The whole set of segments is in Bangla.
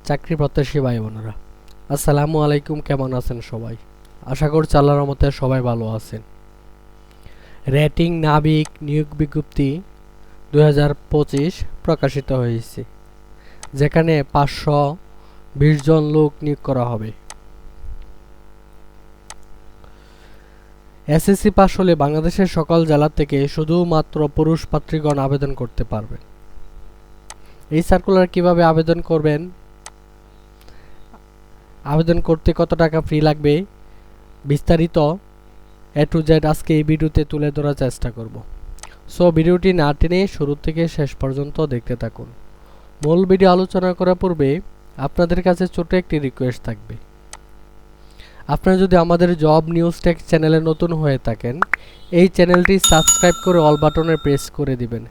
চাকরি প্রত্যাশী ভাই বোনেরা, আসসালামু আলাইকুম। কেমন আছেন সবাই? আশা করছি আল্লাহর রহমতে সবাই ভালো আছেন। রেটিং নাবিক নিয়োগ বিজ্ঞপ্তি 2025 প্রকাশিত হয়েছে, যেখানে 520 জন লোক নিয়োগ করা হবে। এসএসসি পাস হলে বাংলাদেশের সকল জেলা থেকে শুধুমাত্র পুরুষ প্রার্থীগণ আবেদন করতে পারবেন। এই সার্কুলার কিভাবে আবেদন করবেন, আবেদন করতে কত টাকা ফি লাগবে, বিস্তারিত এ টু জেড আজকে এই ভিডিওতে তুলে ধরার চেষ্টা করব। সো ভিডিওটি না টেনে শুরু থেকে শেষ পর্যন্ত দেখতে থাকুন। মূল ভিডিও আলোচনা করার পূর্বে আপনাদের কাছে ছোট একটি রিকোয়েস্ট থাকবে। আপনারা যদি আমাদের জব নিউজ টেক চ্যানেলে নতুন হয়ে থাকেন, এই চ্যানেলটি সাবস্ক্রাইব করে অল বাটনে প্রেস করে দিবেন,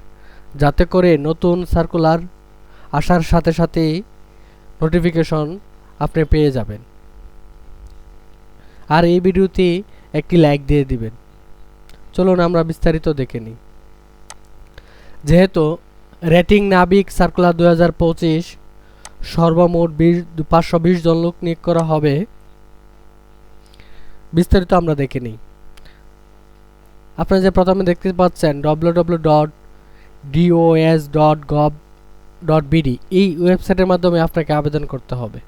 যাতে করে নতুন সার্কুলার আসার সাথে সাথেই নোটিফিকেশন আপনি পেয়ে যাবেন। আর এই ভিডিওতে একটি লাইক দিয়ে দিবেন। চলুন আমরা বিস্তারিত দেখে নিই। যেহেতু রেটিং নাবিক সার্কুলার 2025 সর্বমোট 520 জন লোক নিয়োগ করা হবে, বিস্তারিত আমরা দেখে নিই। আপনারা যে প্রথমে দেখতে পাচ্ছেন www.dos.gov.bd, এই ওয়েবসাইটের মাধ্যমে আপনাকে আবেদন করতে হবে।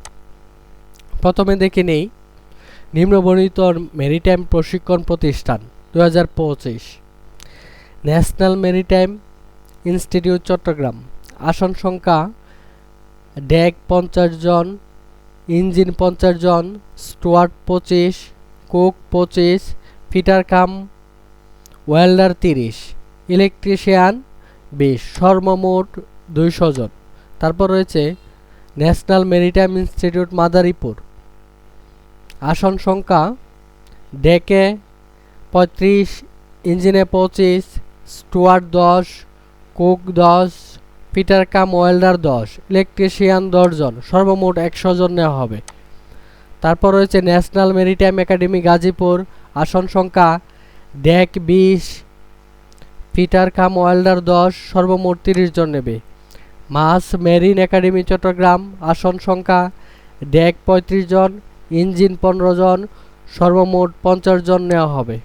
প্রথমে দেখে নেই নিম্নবর্ণিত মেরিটাইম প্রশিক্ষণ প্রতিষ্ঠান 2025। National maritime institute Chattogram. আসন সংখ্যা ডেক 50 জন, ইঞ্জিন 50 জন, steward 25, cook 25, fitter cum welder 30, electrician 20, সর্বমোট 200 জন। তারপর রয়েছে ন্যাশনাল মেরিটাইম ইনস্টিটিউট মাদারীপুর। আসন সংখ্যা ডেকে 35, ইঞ্জিনে 25, steward 10, cook 10, fitter cum welder 10, electrician 10 জন, সর্বমোট 100 জন নেওয়া হবে। তারপর রয়েছে ন্যাশনাল মেরিটাইম একাডেমি গাজীপুর। আসন সংখ্যা ডেক 20, ফিটার কাম ওয়েল্ডার 10, সর্বমোট 30 জন নেবে। মাস মেরিন একাডেমি চট্টগ্রাম। আসন সংখ্যা ডেক 35 জন, ইঞ্জিন 15 জন, সর্বমোট 50 জন নেওয়া হবে।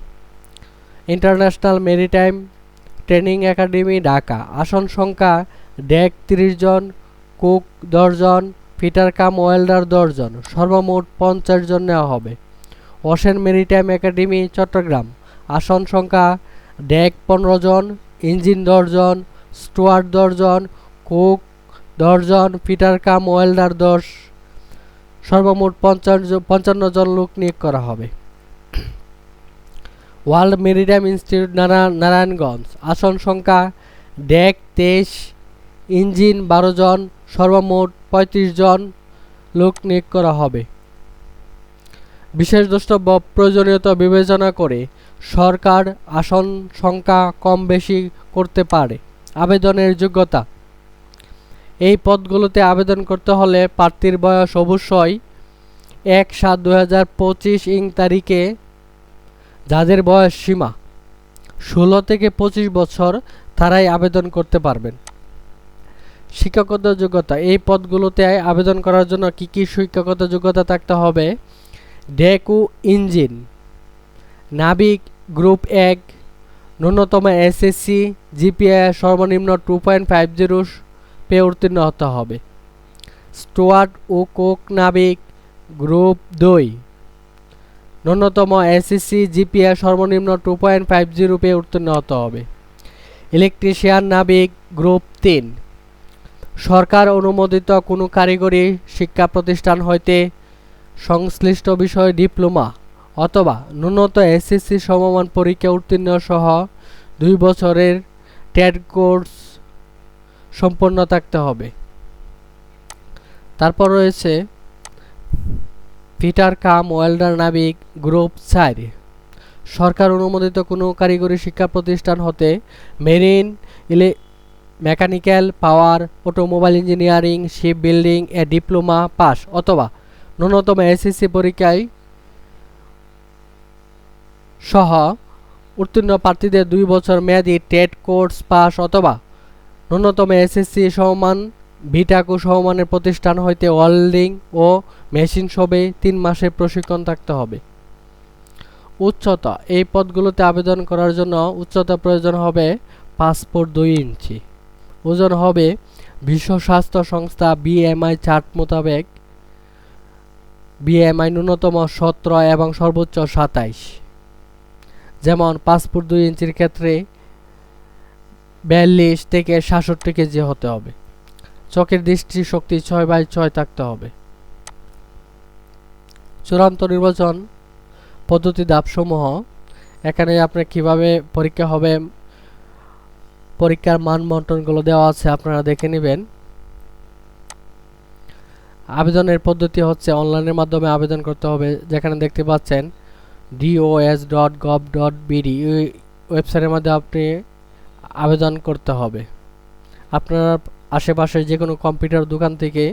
International maritime training academy Dhaka. আসন সংখ্যা ডেক 30 জন, কুক 10 জন, ফিটার কাম ওয়েল্ডার 10 জন, সর্বমোট 50 জন নেওয়া হবে। Ocean maritime academy Chattogram. আসন সংখ্যা ডেক 15 জন, ইঞ্জিন 10 জন, স্টুয়ার্ড 10 জন, কুক 10 জন, ফিটার কাম ওয়েল্ডার 10, সর্বমোট 55 জন লোক নিয়োগ করা হবে। World maritime institute Narayanganj. আসন সংখ্যা ডেক 23, ইঞ্জিন 12 জন, সর্বমোট 35 জন লোক নিয়োগ করা হবে। বিশেষ দ্রষ্টব্য, প্রয়োজনীয়তা বিবেচনা করে সরকার আসন সংখ্যা কম বেশি করতে পারে। আবেদনের যোগ্যতা, এই পদগুলোতে আবেদন করতে হলে প্রার্থীর বয়স অবশ্যই 1/7/2025 তারিখে, যাদের বয়স সীমা 16 থেকে 25 বছর, তারাই আবেদন করতে পারবেন। শিক্ষাগত যোগ্যতা, এই পদগুলোতে আবেদন করার জন্য কি কি শিক্ষাগত যোগ্যতা থাকতে হবে? ডেকু ইঞ্জিন নাবিক গ্রুপ 1, ন্যূনতম এসএসসি জিপিএ সর্বনিম্ন 2.50 পেয়ে উত্তীর্ণ হতে হবে। স্টুয়ার্ড ও কুক নাবিক গ্রুপ 2, ন্যূনতম এসএসসি জিপিএ সর্বনিম্ন 2.50 পেয়ে উত্তীর্ণ হতে হবে। ইলেকট্রিশিয়ান নাবিক গ্রুপ 3, সরকার অনুমোদিত কোনো কারিগরি শিক্ষা প্রতিষ্ঠান হইতে সংশ্লিষ্ট বিষয়ে ডিপ্লোমা অথবা ন্যূনতম এসএসসি সমমান পরীক্ষা উত্তীর্ণ সহ 2 বছরের ট্রেড কোর্স সম্পন্ন থাকতে হবে। তারপর রয়েছে ফিটার কাম ওয়েল্ডার নাবিক গ্রুপ 4, সরকার অনুমোদিত কোনো কারিগরি শিক্ষা প্রতিষ্ঠান হতে মেরিন, মেকানিক্যাল, পাওয়ার, অটোমোবাইল ইঞ্জিনিয়ারিং, শিপ বিল্ডিং এ ডিপ্লোমা পাস অথবা ন্যূনতম এসএসসি পরীক্ষায় সহ উত্তীর্ণ প্রার্থীদের 2 বছর মেয়াদী ট্রেড কোর্স পাস অথবা ন্যূনতম এসএসসি সমান বিটাকো সমমানের প্রতিষ্ঠান হইতে ওয়েল্ডিং ও মেশিন সবে 3 মাসের প্রশিক্ষণ থাকতে হবে। উচ্চতা, এই পদগুলোতে আবেদন করার জন্য উচ্চতা প্রয়োজন হবে 5 ফুট 2 ইঞ্চি। ওজন হবে বিশ্ব স্বাস্থ্য সংস্থা বিএমআই চার্ট মোতাবেক বিএমআই ন্যূনতম 17 এবং সর্বোচ্চ 27, যেমন 5 ফুট 2 ইঞ্চির ক্ষেত্রে 42 থেকে 66 কেজি হতে হবে। চোখের দৃষ্টিশক্তি 6/6 থাকতে হবে। চূড়ান্ত নির্বাচন পদ্ধতি ধাপসমূহ, এখানে আপনার কিভাবে পরীক্ষা হবে, পরীক্ষার মানবন্টনগুলো দেওয়া আছে, আপনারা দেখে নেবেন। আবেদনের পদ্ধতি হচ্ছে অনলাইনের মাধ্যমে আবেদন করতে হবে, যেখানে দেখতে পাচ্ছেন dos.gov.bd এই ওয়েবসাইটের মধ্যে আপনি আবেদন করতে হবে। আপনার আশেপাশে যে কোনো কম্পিউটার দোকান থেকে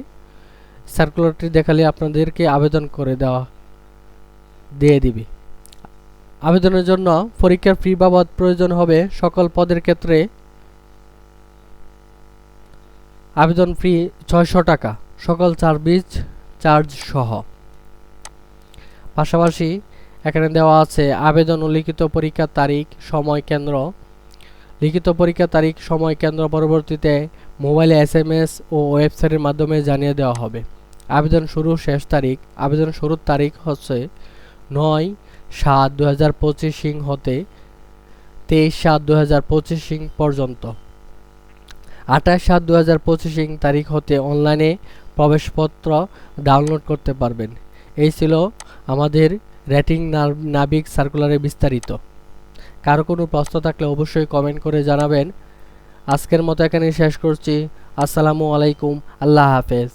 সার্কুলারটি দেখালে আপনাদেরকে আবেদন করে দিয়ে দিবে। আবেদনের জন্য পরীক্ষার ফি বাবদ প্রয়োজন হবে সকল পদের ক্ষেত্রে আবেদন ফি 600 টাকা, সকল সার্ভিস চার্জ সহ। পাশাপাশি এখানে দেওয়া আছে আবেদন ও লিখিত পরীক্ষার তারিখ, সময়, কেন্দ্র। লিখিত পরীক্ষার তারিখ, সময়, কেন্দ্র পরবর্তীতে মোবাইলে SMS ও ওয়েবসাইটের মাধ্যমে জানিয়ে দেওয়া হবে। আবেদন শুরু শেষ তারিখ, আবেদন শুরুর তারিখ হচ্ছে 9/7/2025 হতে 23/7/2025 পর্যন্ত। 28/7/2025 তারিখ হতে অনলাইনে প্রবেশপত্র ডাউনলোড করতে পারবেন। এই ছিল আমাদের রেটিং নাবিক সার্কুলারে বিস্তারিত। কারো কোনো প্রশ্ন থাকলে অবশ্যই কমেন্ট করে জানাবেন। আজকের মতো এখানেই শেষ করছি। আসসালামু আলাইকুম, আল্লাহ হাফেজ।